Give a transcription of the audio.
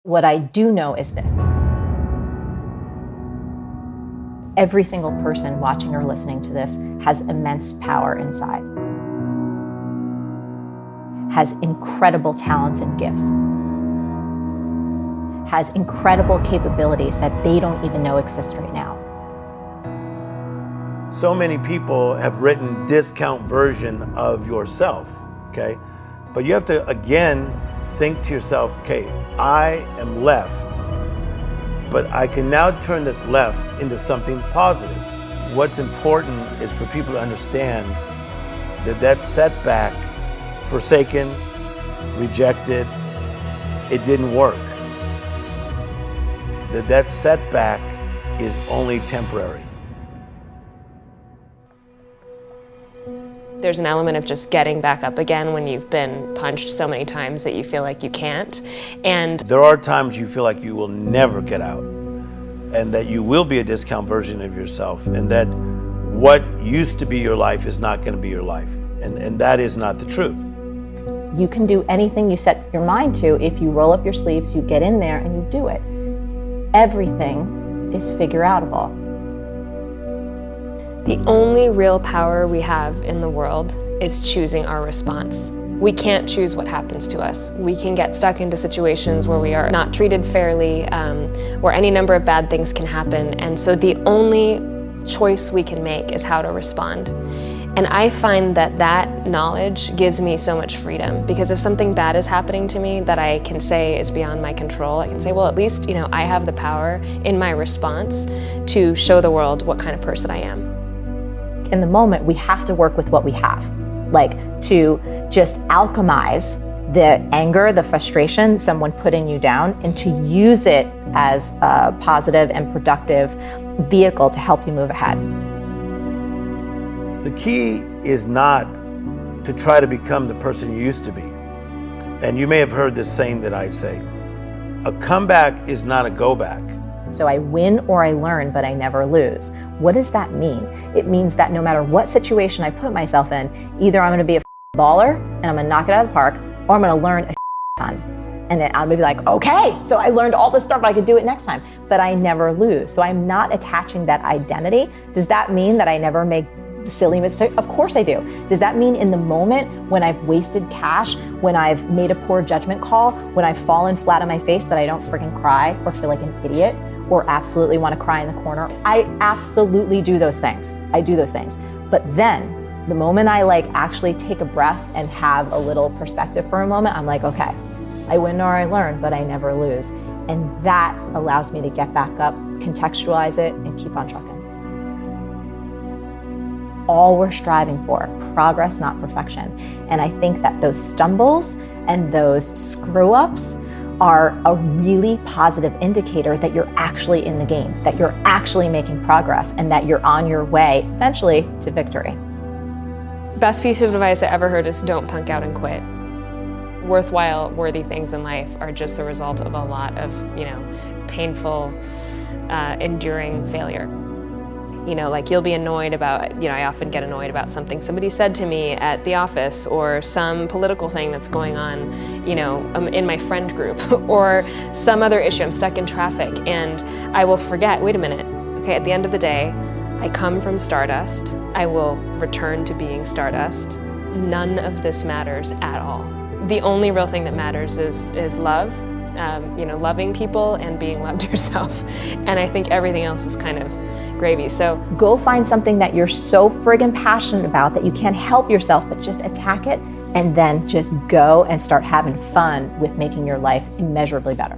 What I do know is this. Every single person watching or listening to this has immense power inside, has incredible talents and gifts, has incredible capabilities that they don't even know exist right now. So many people have written discount version of yourself, okay? But you have to, again, think to yourself, okay, I am left, but I can now turn this left into something positive. What's important is for people to understand that that setback, forsaken, rejected, it didn't work. That setback is only temporary. There's an element of just getting back up again when you've been punched so many times that you feel like you can't. And there are times you feel like you will never get out, and that you will be a discount version of yourself, and that what used to be your life is not going to be your life. And that is not the truth. You can do anything you set your mind to if you roll up your sleeves, you get in there and you do it. Everything is figure-outable. The only real power we have in the world is choosing our response. We can't choose what happens to us. We can get stuck into situations where we are not treated fairly, where any number of bad things can happen. And so the only choice we can make is how to respond. And I find that that knowledge gives me so much freedom, because if something bad is happening to me that I can say is beyond my control, I can say, well, at least, I have the power in my response to show the world what kind of person I am. In the moment, we have to work with what we have, like to just alchemize the anger, the frustration, someone putting you down, and to use it as a positive and productive vehicle to help you move ahead. The key is not to try to become the person you used to be. And you may have heard this saying that I say, a comeback is not a go back. So I win or I learn, but I never lose. What does that mean? It means that no matter what situation I put myself in, either I'm gonna be a baller and I'm gonna knock it out of the park, or I'm gonna learn a ton. And then I'm gonna be like, okay, so I learned all this stuff, but I could do it next time. But I never lose. So I'm not attaching that identity. Does that mean that I never make silly mistakes? Of course I do. Does that mean in the moment when I've wasted cash, when I've made a poor judgment call, when I've fallen flat on my face, that I don't freaking cry or feel like an idiot or absolutely want to cry in the corner? I absolutely do those things. I do those things. But then the moment I actually take a breath and have a little perspective for a moment, I'm like, okay, I win or I learn, but I never lose. And that allows me to get back up, contextualize it, and keep on trucking. All we're striving for, progress, not perfection. And I think that those stumbles and those screw-ups are a really positive indicator that you're actually in the game, that you're actually making progress, and that you're on your way eventually to victory. Best piece of advice I ever heard is don't punk out and quit. Worthwhile, worthy things in life are just the result of a lot of, painful, enduring failure. You'll be annoyed about, I often get annoyed about something somebody said to me at the office, or some political thing that's going on, in my friend group, or some other issue. I'm stuck in traffic, and I will forget, wait a minute, okay, at the end of the day, I come from stardust. I will return to being stardust. None of this matters at all. The only real thing that matters is love, loving people and being loved yourself. And I think everything else is kind of gravy. So go find something that you're so friggin' passionate about that you can't help yourself, but just attack it, and then just go and start having fun with making your life immeasurably better.